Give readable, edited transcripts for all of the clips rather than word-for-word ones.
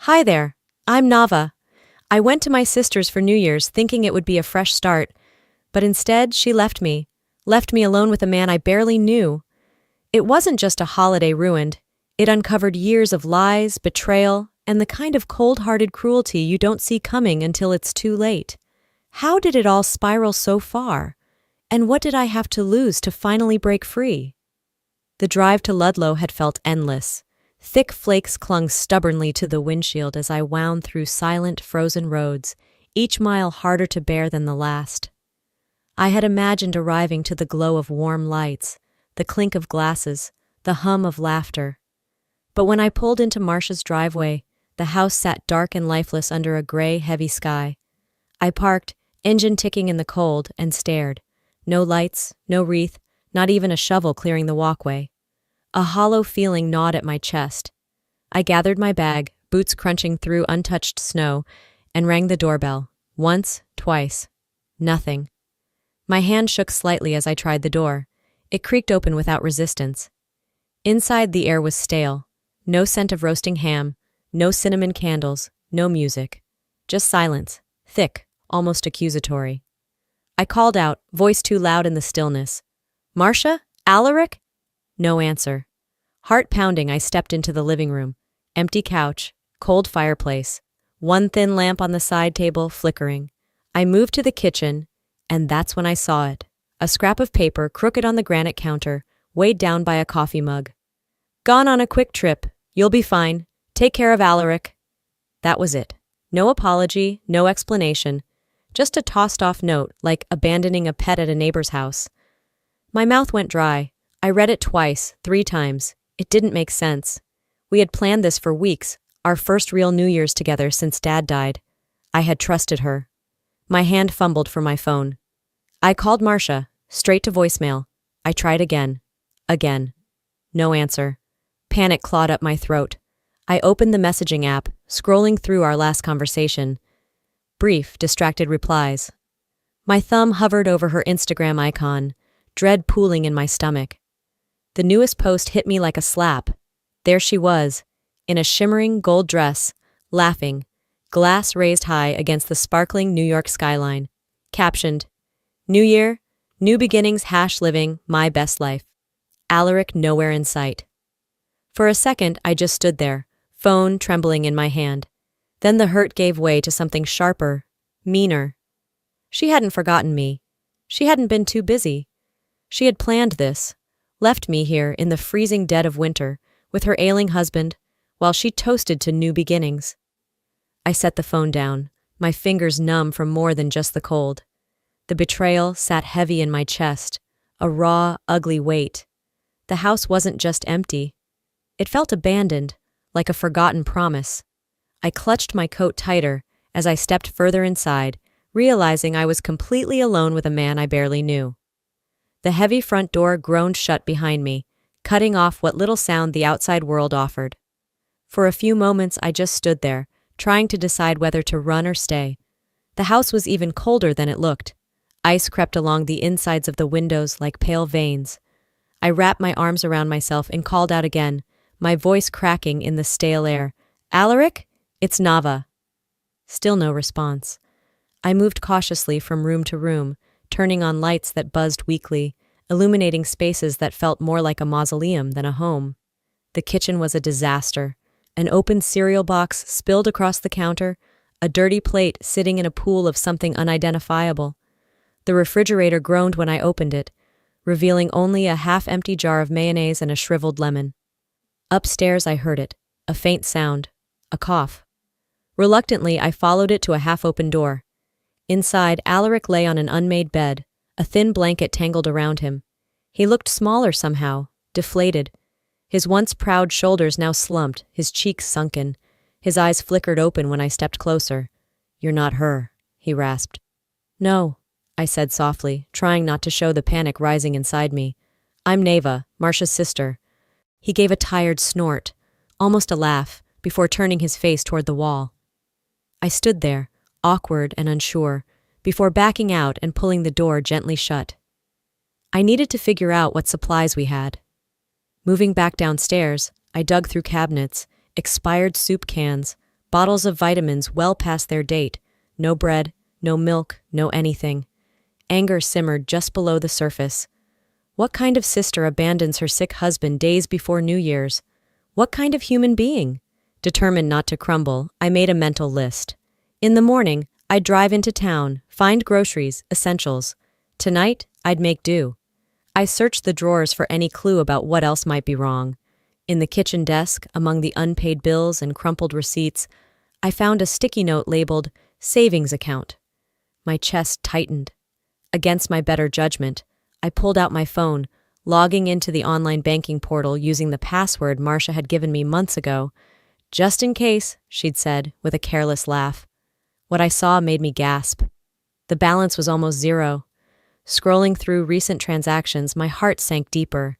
Hi there, I'm Nava. I went to my sister's for New Year's thinking it would be a fresh start, but instead she left me alone with a man I barely knew. It wasn't just a holiday ruined, it uncovered years of lies, betrayal, and the kind of cold-hearted cruelty you don't see coming until it's too late. How did it all spiral so far? And what did I have to lose to finally break free? The drive to Ludlow had felt endless. Thick flakes clung stubbornly to the windshield as I wound through silent, frozen roads, each mile harder to bear than the last. I had imagined arriving to the glow of warm lights, the clink of glasses, the hum of laughter. But when I pulled into Marcia's driveway, the house sat dark and lifeless under a gray, heavy sky. I parked, engine ticking in the cold, and stared. No lights, no wreath, not even a shovel clearing the walkway. A hollow feeling gnawed at my chest. I gathered my bag, boots crunching through untouched snow, and rang the doorbell. Once, twice. Nothing. My hand shook slightly as I tried the door. It creaked open without resistance. Inside, the air was stale. No scent of roasting ham, no cinnamon candles, no music. Just silence, thick, almost accusatory. I called out, voice too loud in the stillness. "Marcia? Alaric?" No answer. Heart pounding, I stepped into the living room. Empty couch, cold fireplace, one thin lamp on the side table flickering. I moved to the kitchen, and that's when I saw it. A scrap of paper crooked on the granite counter, weighed down by a coffee mug. "Gone on a quick trip. You'll be fine. Take care of Alaric." That was it. No apology, no explanation. Just a tossed-off note, like abandoning a pet at a neighbor's house. My mouth went dry. I read it twice, 3 times. It didn't make sense. We had planned this for weeks, our first real New Year's together since Dad died. I had trusted her. My hand fumbled for my phone. I called Marcia, straight to voicemail. I tried again. Again. No answer. Panic clawed up my throat. I opened the messaging app, scrolling through our last conversation. Brief, distracted replies. My thumb hovered over her Instagram icon, dread pooling in my stomach. The newest post hit me like a slap. There she was, in a shimmering gold dress, laughing, glass raised high against the sparkling New York skyline. Captioned, "New Year, new beginnings # living my best life. Alaric nowhere in sight." For a second, I just stood there, phone trembling in my hand. Then the hurt gave way to something sharper, meaner. She hadn't forgotten me. She hadn't been too busy. She had planned this, left me here in the freezing dead of winter with her ailing husband while she toasted to new beginnings. I set the phone down, my fingers numb from more than just the cold. The betrayal sat heavy in my chest, a raw, ugly weight. The house wasn't just empty. It felt abandoned, like a forgotten promise. I clutched my coat tighter as I stepped further inside, realizing I was completely alone with a man I barely knew. The heavy front door groaned shut behind me, cutting off what little sound the outside world offered. For a few moments I just stood there, trying to decide whether to run or stay. The house was even colder than it looked. Ice crept along the insides of the windows like pale veins. I wrapped my arms around myself and called out again, my voice cracking in the stale air. "Alaric? It's Nava." Still no response. I moved cautiously from room to room, turning on lights that buzzed weakly, illuminating spaces that felt more like a mausoleum than a home. The kitchen was a disaster. An open cereal box spilled across the counter, a dirty plate sitting in a pool of something unidentifiable. The refrigerator groaned when I opened it, revealing only a half-empty jar of mayonnaise and a shriveled lemon. Upstairs I heard it, a faint sound, a cough. Reluctantly, I followed it to a half-open door. Inside, Alaric lay on an unmade bed, a thin blanket tangled around him. He looked smaller somehow, deflated. His once proud shoulders now slumped, his cheeks sunken. His eyes flickered open when I stepped closer. "You're not her," he rasped. "No," I said softly, trying not to show the panic rising inside me. "I'm Neva, Marcia's sister." He gave a tired snort, almost a laugh, before turning his face toward the wall. I stood there, awkward and unsure, before backing out and pulling the door gently shut. I needed to figure out what supplies we had. Moving back downstairs, I dug through cabinets, expired soup cans, bottles of vitamins well past their date, no bread, no milk, no anything. Anger simmered just below the surface. What kind of sister abandons her sick husband days before New Year's? What kind of human being? Determined not to crumble, I made a mental list. In the morning, I'd drive into town, find groceries, essentials. Tonight, I'd make do. I searched the drawers for any clue about what else might be wrong. In the kitchen desk, among the unpaid bills and crumpled receipts, I found a sticky note labeled savings account. My chest tightened. Against my better judgment, I pulled out my phone, logging into the online banking portal using the password Marcia had given me months ago. Just in case, she'd said, with a careless laugh. What I saw made me gasp. The balance was almost zero. Scrolling through recent transactions, my heart sank deeper.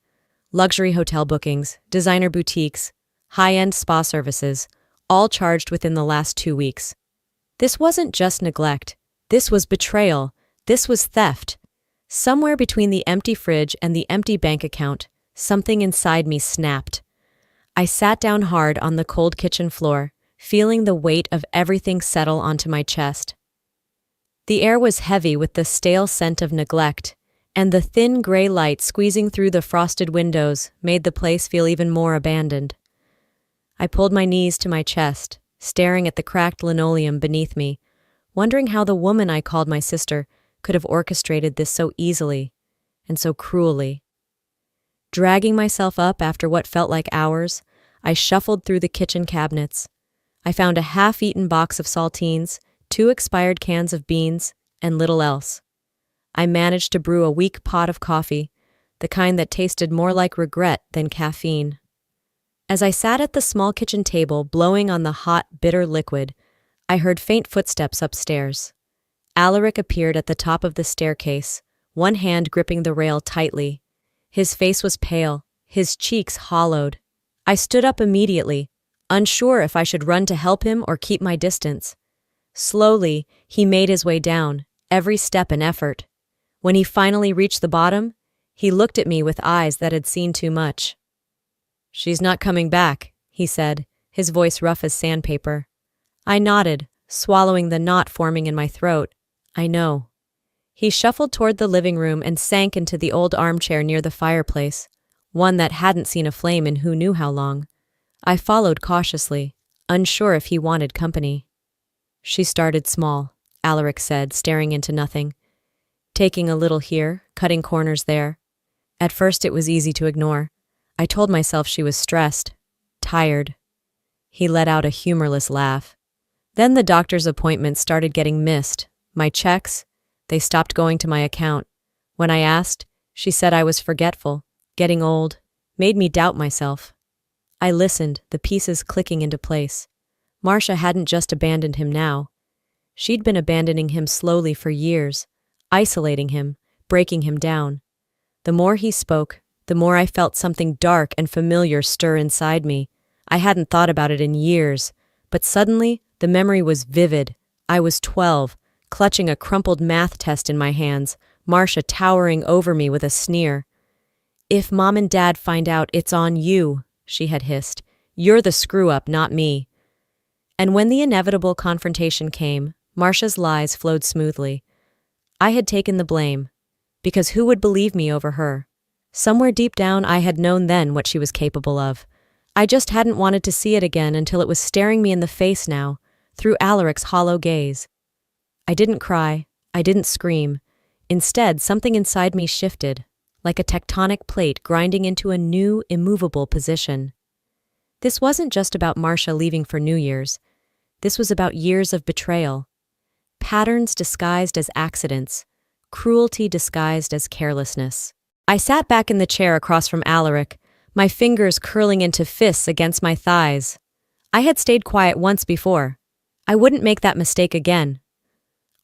Luxury hotel bookings, designer boutiques, high-end spa services, all charged within the last 2 weeks. This wasn't just neglect. This was betrayal. This was theft. Somewhere between the empty fridge and the empty bank account, something inside me snapped. I sat down hard on the cold kitchen floor, feeling the weight of everything settle onto my chest. The air was heavy with the stale scent of neglect, and the thin gray light squeezing through the frosted windows made the place feel even more abandoned. I pulled my knees to my chest, staring at the cracked linoleum beneath me, wondering how the woman I called my sister could have orchestrated this so easily and so cruelly. Dragging myself up after what felt like hours, I shuffled through the kitchen cabinets. I found a half-eaten box of saltines, 2 expired cans of beans, and little else. I managed to brew a weak pot of coffee, the kind that tasted more like regret than caffeine. As I sat at the small kitchen table blowing on the hot, bitter liquid, I heard faint footsteps upstairs. Alaric appeared at the top of the staircase, one hand gripping the rail tightly. His face was pale, his cheeks hollowed. I stood up immediately, unsure if I should run to help him or keep my distance. Slowly, he made his way down, every step an effort. When he finally reached the bottom, he looked at me with eyes that had seen too much. "She's not coming back," he said, his voice rough as sandpaper. I nodded, swallowing the knot forming in my throat. "I know." He shuffled toward the living room and sank into the old armchair near the fireplace, one that hadn't seen a flame in who knew how long. I followed cautiously, unsure if he wanted company. "She started small," Alaric said, staring into nothing. "Taking a little here, cutting corners there. At first it was easy to ignore. I told myself she was stressed, tired." He let out a humorless laugh. Then the doctor's appointments started getting missed. My checks, they stopped going to my account. When I asked, she said I was forgetful, getting old, made me doubt myself. I listened, the pieces clicking into place. Marcia hadn't just abandoned him now. She'd been abandoning him slowly for years, isolating him, breaking him down. The more he spoke, the more I felt something dark and familiar stir inside me. I hadn't thought about it in years, but suddenly the memory was vivid. I was 12, clutching a crumpled math test in my hands, Marcia towering over me with a sneer. "If Mom and Dad find out, it's on you," she had hissed. "You're the screw-up, not me." And when the inevitable confrontation came, Marcia's lies flowed smoothly. I had taken the blame, because who would believe me over her? Somewhere deep down, I had known then what she was capable of. I just hadn't wanted to see it again until it was staring me in the face now, through Alaric's hollow gaze. I didn't cry. I didn't scream. Instead, something inside me shifted, like a tectonic plate grinding into a new, immovable position. This wasn't just about Marcia leaving for New Year's. This was about years of betrayal. Patterns disguised as accidents. Cruelty disguised as carelessness. I sat back in the chair across from Alaric, my fingers curling into fists against my thighs. I had stayed quiet once before. I wouldn't make that mistake again.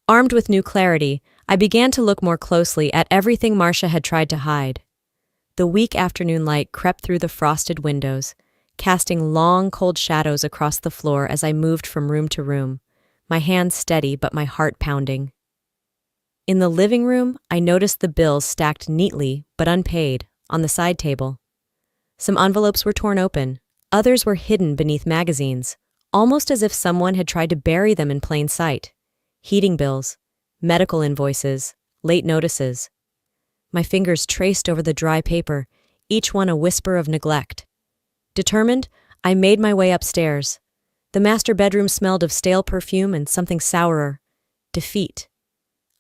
Armed with new clarity, I began to look more closely at everything Marcia had tried to hide. The weak afternoon light crept through the frosted windows, casting long, cold shadows across the floor as I moved from room to room, my hands steady but my heart pounding. In the living room, I noticed the bills stacked neatly but unpaid on the side table. Some envelopes were torn open, others were hidden beneath magazines, almost as if someone had tried to bury them in plain sight. Heating bills, medical invoices, late notices. My fingers traced over the dry paper, each one a whisper of neglect. Determined, I made my way upstairs. The master bedroom smelled of stale perfume and something sourer. Defeat.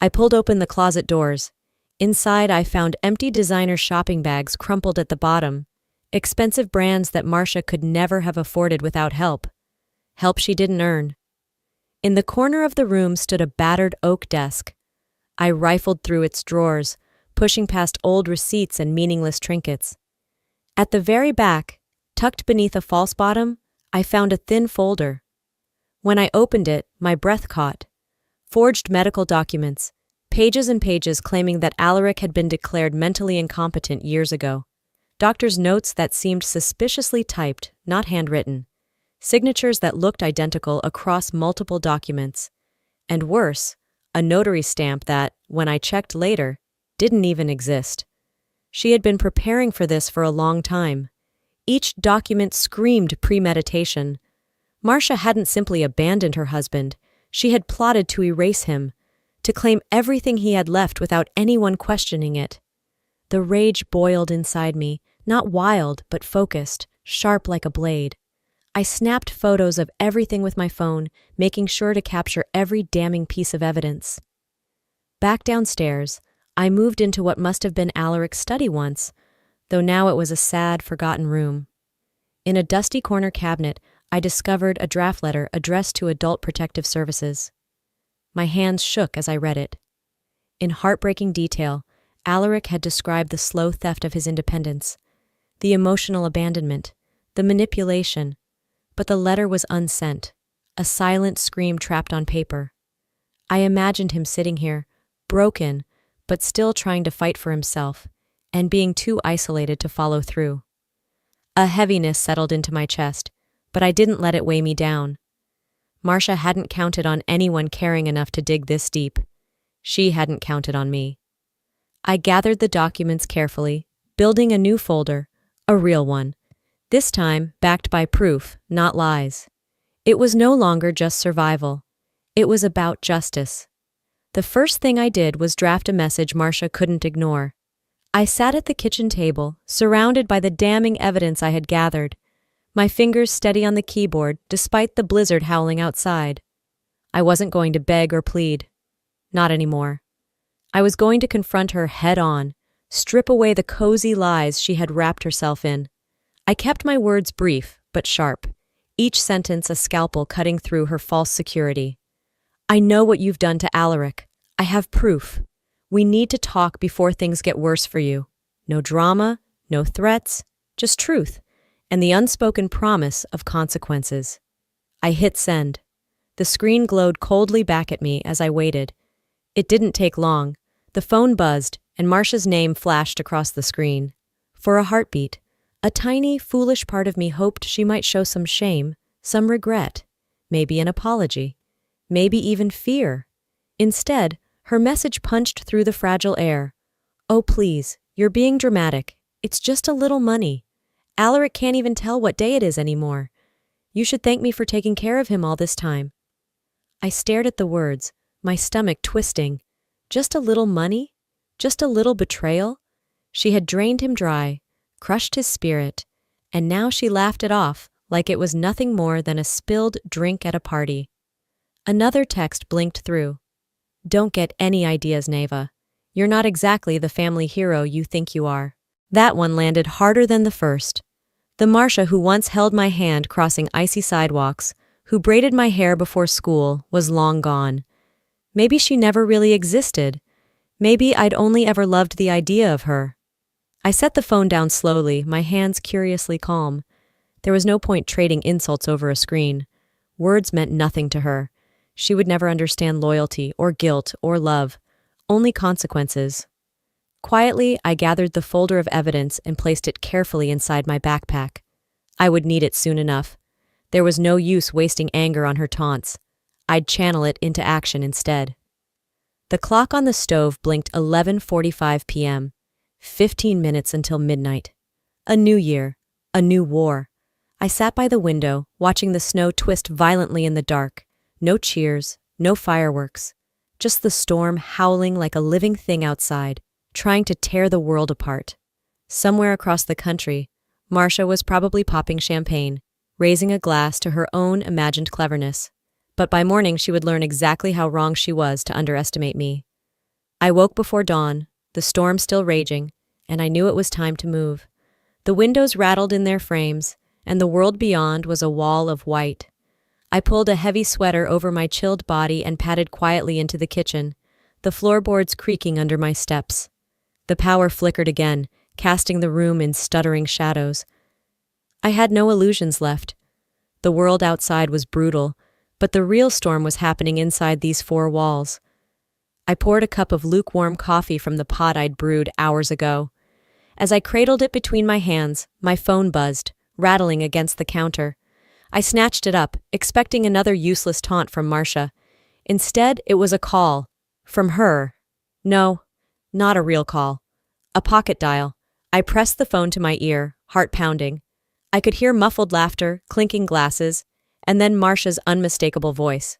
I pulled open the closet doors. Inside, I found empty designer shopping bags crumpled at the bottom. Expensive brands that Marcia could never have afforded without help. Help she didn't earn. In the corner of the room stood a battered oak desk. I rifled through its drawers, pushing past old receipts and meaningless trinkets. At the very back, tucked beneath a false bottom, I found a thin folder. When I opened it, my breath caught. Forged medical documents, pages and pages claiming that Alaric had been declared mentally incompetent years ago. Doctor's notes that seemed suspiciously typed, not handwritten. Signatures that looked identical across multiple documents. And worse, a notary stamp that, when I checked later, didn't even exist. She had been preparing for this for a long time. Each document screamed premeditation. Marcia hadn't simply abandoned her husband. She had plotted to erase him, to claim everything he had left without anyone questioning it. The rage boiled inside me, not wild, but focused, sharp like a blade. I snapped photos of everything with my phone, making sure to capture every damning piece of evidence. Back downstairs, I moved into what must have been Alaric's study once, though now it was a sad, forgotten room. In a dusty corner cabinet, I discovered a draft letter addressed to Adult Protective Services. My hands shook as I read it. In heartbreaking detail, Alaric had described the slow theft of his independence, the emotional abandonment, the manipulation, but the letter was unsent, a silent scream trapped on paper. I imagined him sitting here, broken, but still trying to fight for himself, and being too isolated to follow through. A heaviness settled into my chest, but I didn't let it weigh me down. Marcia hadn't counted on anyone caring enough to dig this deep. She hadn't counted on me. I gathered the documents carefully, building a new folder, a real one, this time backed by proof, not lies. It was no longer just survival. It was about justice. The first thing I did was draft a message Marcia couldn't ignore. I sat at the kitchen table, surrounded by the damning evidence I had gathered, my fingers steady on the keyboard despite the blizzard howling outside. I wasn't going to beg or plead. Not anymore. I was going to confront her head-on, strip away the cozy lies she had wrapped herself in. I kept my words brief, but sharp, each sentence a scalpel cutting through her false security. I know what you've done to Alaric. I have proof. We need to talk before things get worse for you. No drama, no threats, just truth, and the unspoken promise of consequences. I hit send. The screen glowed coldly back at me as I waited. It didn't take long. The phone buzzed, and Marcia's name flashed across the screen. For a heartbeat, a tiny, foolish part of me hoped she might show some shame, some regret, maybe an apology, maybe even fear. Instead, her message punched through the fragile air. Oh, please, you're being dramatic. It's just a little money. Alaric can't even tell what day it is anymore. You should thank me for taking care of him all this time. I stared at the words, my stomach twisting. Just a little money? Just a little betrayal? She had drained him dry, crushed his spirit, and now she laughed it off like it was nothing more than a spilled drink at a party. Another text blinked through. Don't get any ideas, Neva. You're not exactly the family hero you think you are. That one landed harder than the first. The Marcia who once held my hand crossing icy sidewalks, who braided my hair before school, was long gone. Maybe she never really existed. Maybe I'd only ever loved the idea of her. I set the phone down slowly, my hands curiously calm. There was no point trading insults over a screen. Words meant nothing to her. She would never understand loyalty or guilt or love, only consequences. Quietly, I gathered the folder of evidence and placed it carefully inside my backpack. I would need it soon enough. There was no use wasting anger on her taunts. I'd channel it into action instead. The clock on the stove blinked 11:45 p.m. 15 minutes until midnight. A new year, a new war. I sat by the window, watching the snow twist violently in the dark. No cheers, no fireworks. Just the storm howling like a living thing outside, trying to tear the world apart. Somewhere across the country, Marcia was probably popping champagne, raising a glass to her own imagined cleverness. But by morning she would learn exactly how wrong she was to underestimate me. I woke before dawn, the storm still raging, and I knew it was time to move. The windows rattled in their frames, and the world beyond was a wall of white. I pulled a heavy sweater over my chilled body and padded quietly into the kitchen, the floorboards creaking under my steps. The power flickered again, casting the room in stuttering shadows. I had no illusions left. The world outside was brutal, but the real storm was happening inside these four walls. I poured a cup of lukewarm coffee from the pot I'd brewed hours ago. As I cradled it between my hands, my phone buzzed, rattling against the counter. I snatched it up, expecting another useless taunt from Marcia. Instead, it was a call. From her. No, not a real call. A pocket dial. I pressed the phone to my ear, heart pounding. I could hear muffled laughter, clinking glasses, and then Marcia's unmistakable voice.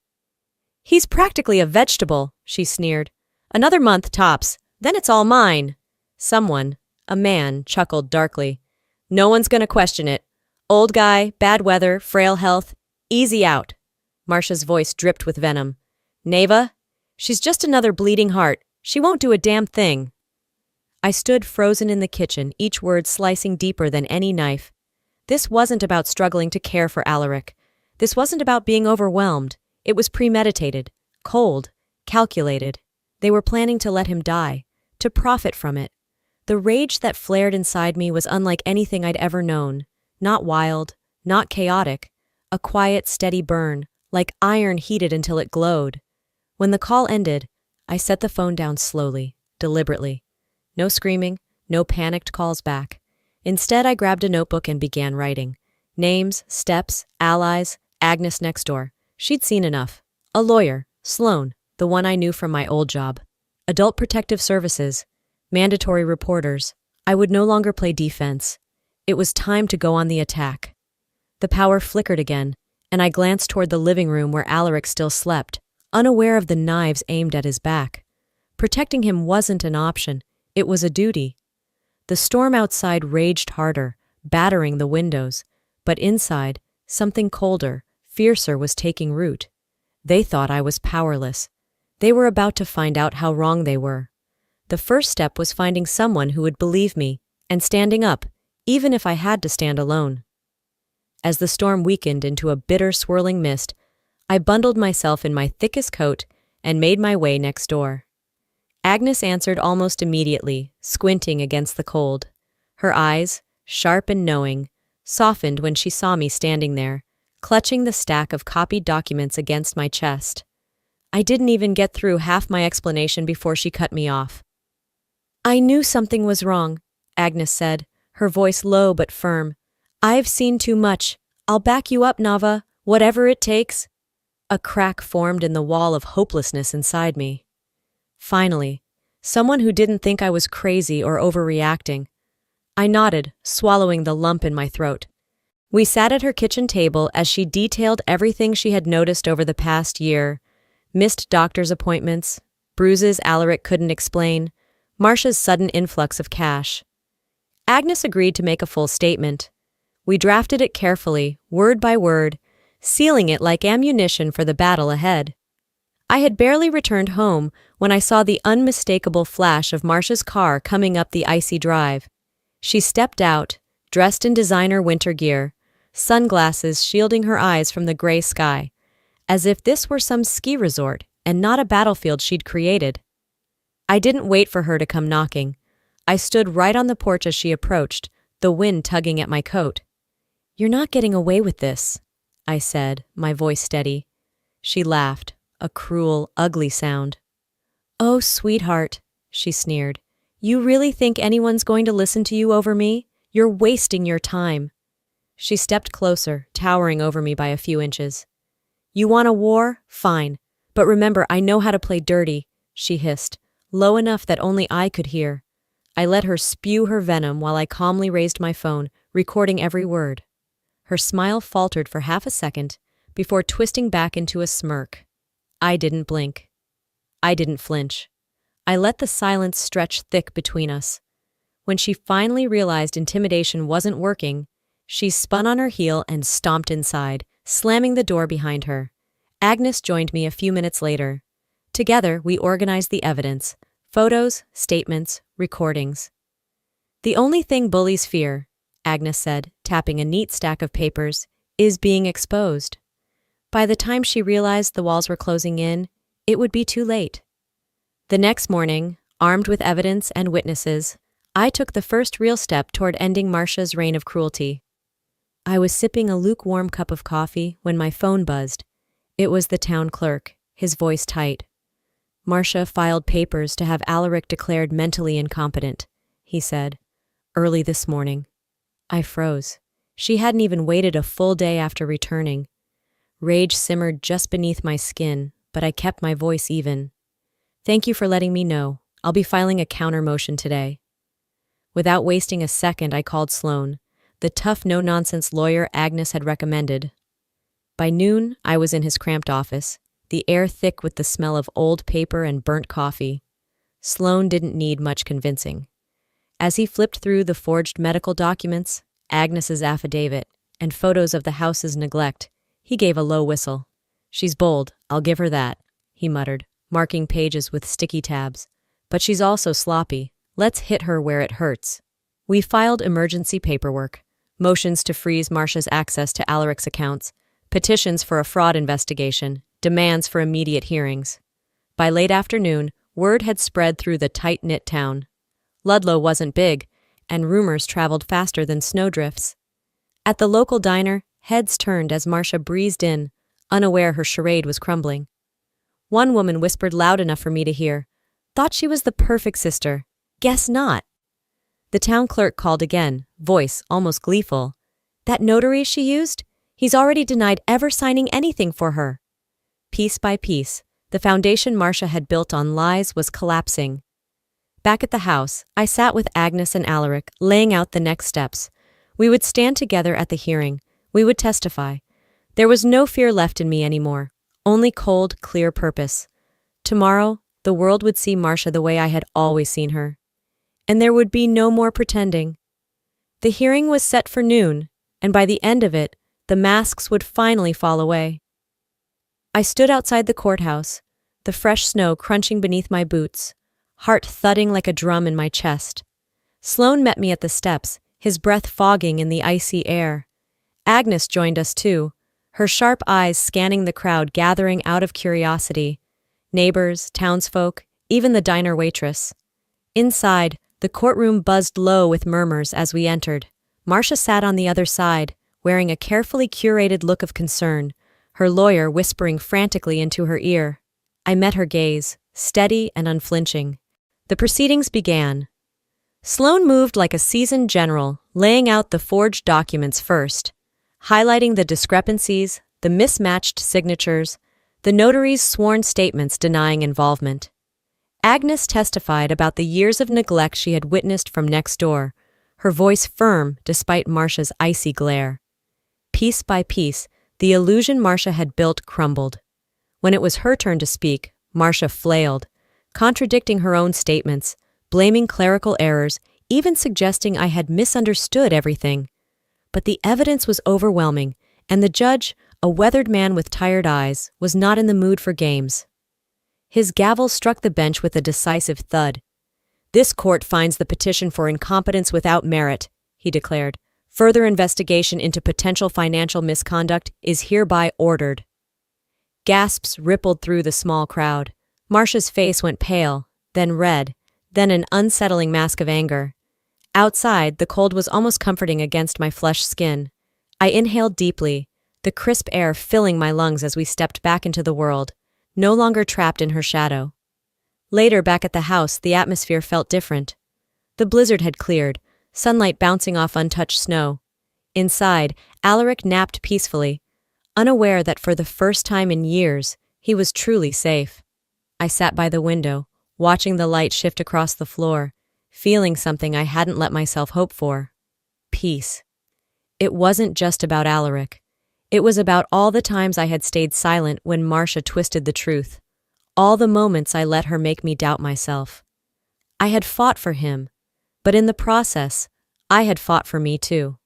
"He's practically a vegetable," she sneered. "Another month tops, then it's all mine." Someone, a man, chuckled darkly. "No one's gonna question it. Old guy, bad weather, frail health, easy out." Marcia's voice dripped with venom. "Neva? She's just another bleeding heart. She won't do a damn thing." I stood frozen in the kitchen, each word slicing deeper than any knife. This wasn't about struggling to care for Alaric. This wasn't about being overwhelmed. It was premeditated, cold, calculated. They were planning to let him die, to profit from it. The rage that flared inside me was unlike anything I'd ever known. Not wild, not chaotic. A quiet, steady burn, like iron heated until it glowed. When the call ended, I set the phone down slowly, deliberately. No screaming, no panicked calls back. Instead, I grabbed a notebook and began writing. Names, steps, allies, Agnes next door. She'd seen enough. A lawyer, Sloan, the one I knew from my old job. Adult Protective Services. Mandatory reporters. I would no longer play defense. It was time to go on the attack. The power flickered again, and I glanced toward the living room where Alaric still slept, unaware of the knives aimed at his back. Protecting him wasn't an option. It was a duty. The storm outside raged harder, battering the windows, but inside, something colder, fiercer was taking root. They thought I was powerless. They were about to find out how wrong they were. The first step was finding someone who would believe me, and standing up, even if I had to stand alone. As the storm weakened into a bitter swirling mist, I bundled myself in my thickest coat and made my way next door. Agnes answered almost immediately, squinting against the cold. Her eyes, sharp and knowing, softened when she saw me standing there, clutching the stack of copied documents against my chest. I didn't even get through half my explanation before she cut me off. "I knew something was wrong," Agnes said, her voice low but firm. "I've seen too much. I'll back you up, Nava, whatever it takes." A crack formed in the wall of hopelessness inside me. Finally, someone who didn't think I was crazy or overreacting. I nodded, swallowing the lump in my throat. We sat at her kitchen table as she detailed everything she had noticed over the past year. Missed doctor's appointments, bruises Alaric couldn't explain, Marcia's sudden influx of cash. Agnes agreed to make a full statement. We drafted it carefully, word by word, sealing it like ammunition for the battle ahead. I had barely returned home when I saw the unmistakable flash of Marcia's car coming up the icy drive. She stepped out, dressed in designer winter gear, sunglasses shielding her eyes from the gray sky, as if this were some ski resort and not a battlefield she'd created. I didn't wait for her to come knocking. I stood right on the porch as she approached, the wind tugging at my coat. "You're not getting away with this," I said, my voice steady. She laughed, a cruel, ugly sound. "Oh, sweetheart," she sneered. "You really think anyone's going to listen to you over me? You're wasting your time." She stepped closer, towering over me by a few inches. "You want a war? Fine. But remember, I know how to play dirty," she hissed, low enough that only I could hear. I let her spew her venom while I calmly raised my phone, recording every word. Her smile faltered for half a second before twisting back into a smirk. I didn't blink. I didn't flinch. I let the silence stretch thick between us. When she finally realized intimidation wasn't working, she spun on her heel and stomped inside, slamming the door behind her. Agnes joined me a few minutes later. Together, we organized the evidence: photos, statements, recordings. "The only thing bullies fear," Agnes said, tapping a neat stack of papers, "is being exposed." By the time she realized the walls were closing in, it would be too late. The next morning, armed with evidence and witnesses, I took the first real step toward ending Marcia's reign of cruelty. I was sipping a lukewarm cup of coffee when my phone buzzed. It was the town clerk, his voice tight. "Marcia filed papers to have Alaric declared mentally incompetent," he said, "early this morning." I froze. She hadn't even waited a full day after returning. Rage simmered just beneath my skin, but I kept my voice even. "Thank you for letting me know. I'll be filing a counter motion today." Without wasting a second, I called Sloan, the tough, no-nonsense lawyer Agnes had recommended. By noon, I was in his cramped office, the air thick with the smell of old paper and burnt coffee. Sloan didn't need much convincing. As he flipped through the forged medical documents, Agnes's affidavit, and photos of the house's neglect, he gave a low whistle. "She's bold, I'll give her that," he muttered, marking pages with sticky tabs. "But she's also sloppy. Let's hit her where it hurts." We filed emergency paperwork: motions to freeze Marcia's access to Alaric's accounts, petitions for a fraud investigation, demands for immediate hearings. By late afternoon, word had spread through the tight-knit town. Ludlow wasn't big, and rumors traveled faster than snowdrifts. At the local diner, heads turned as Marcia breezed in, unaware her charade was crumbling. One woman whispered loud enough for me to hear, "Thought she was the perfect sister. Guess not." The town clerk called again, voice almost gleeful. "That notary she used? He's already denied ever signing anything for her." Piece by piece, the foundation Marcia had built on lies was collapsing. Back at the house, I sat with Agnes and Alaric, laying out the next steps. We would stand together at the hearing. We would testify. There was no fear left in me anymore, only cold, clear purpose. Tomorrow, the world would see Marcia the way I had always seen her. And there would be no more pretending. The hearing was set for noon, and by the end of it, the masks would finally fall away. I stood outside the courthouse, the fresh snow crunching beneath my boots, heart thudding like a drum in my chest. Sloan met me at the steps, his breath fogging in the icy air. Agnes joined us too, her sharp eyes scanning the crowd gathering out of curiosity. Neighbors, townsfolk, even the diner waitress. Inside, the courtroom buzzed low with murmurs as we entered. Marcia sat on the other side, wearing a carefully curated look of concern, her lawyer whispering frantically into her ear. I met her gaze, steady and unflinching. The proceedings began. Sloan moved like a seasoned general, laying out the forged documents first, highlighting the discrepancies, the mismatched signatures, the notary's sworn statements denying involvement. Agnes testified about the years of neglect she had witnessed from next door, her voice firm despite Marcia's icy glare. Piece by piece, the illusion Marcia had built crumbled. When it was her turn to speak, Marcia flailed, contradicting her own statements, blaming clerical errors, even suggesting I had misunderstood everything. But the evidence was overwhelming, and the judge, a weathered man with tired eyes, was not in the mood for games. His gavel struck the bench with a decisive thud. "This court finds the petition for incompetence without merit," he declared. "Further investigation into potential financial misconduct is hereby ordered." Gasps rippled through the small crowd. Marcia's face went pale, then red, then an unsettling mask of anger. Outside, the cold was almost comforting against my flushed skin. I inhaled deeply, the crisp air filling my lungs as we stepped back into the world, no longer trapped in her shadow. Later, back at the house, the atmosphere felt different. The blizzard had cleared, sunlight bouncing off untouched snow. Inside, Alaric napped peacefully, unaware that for the first time in years, he was truly safe. I sat by the window, watching the light shift across the floor, feeling something I hadn't let myself hope for. Peace. it wasn't just about Alaric. It was about all the times I had stayed silent when Marcia twisted the truth. All the moments I let her make me doubt myself. I had fought for him, but in the process, I had fought for me too.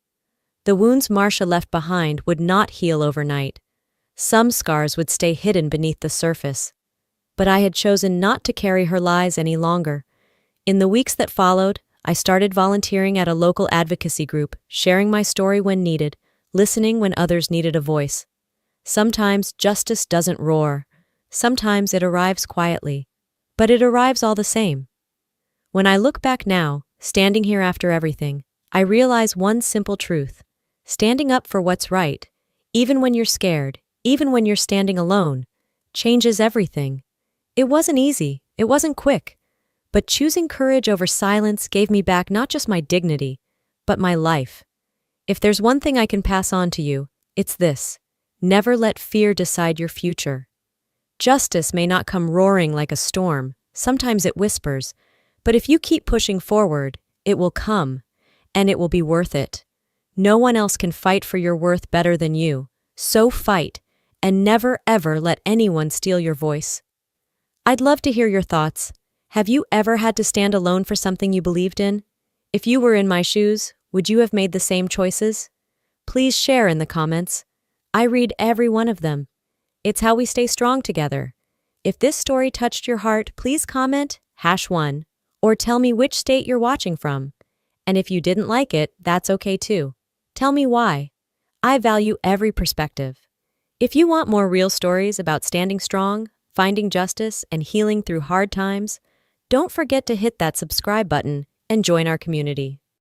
The wounds Marcia left behind would not heal overnight. Some scars would stay hidden beneath the surface. But I had chosen not to carry her lies any longer. In the weeks that followed, I started volunteering at a local advocacy group, sharing my story when needed, listening when others needed a voice. Sometimes justice doesn't roar. Sometimes it arrives quietly. But it arrives all the same. When I look back now, standing here after everything, I realize one simple truth. Standing up for what's right, even when you're scared, even when you're standing alone, changes everything. It wasn't easy, it wasn't quick, but choosing courage over silence gave me back not just my dignity, but my life. If there's one thing I can pass on to you, it's this: never let fear decide your future. Justice may not come roaring like a storm, sometimes it whispers, but if you keep pushing forward, it will come, and it will be worth it. No one else can fight for your worth better than you, so fight, and never ever let anyone steal your voice. I'd love to hear your thoughts. Have you ever had to stand alone for something you believed in? If you were in my shoes, would you have made the same choices? Please share in the comments. I read every one of them. It's how we stay strong together. If this story touched your heart, please comment #1 or tell me which state you're watching from. And if you didn't like it, that's okay too. Tell me why. I value every perspective. If you want more real stories about standing strong, finding justice, and healing through hard times, don't forget to hit that subscribe button and join our community.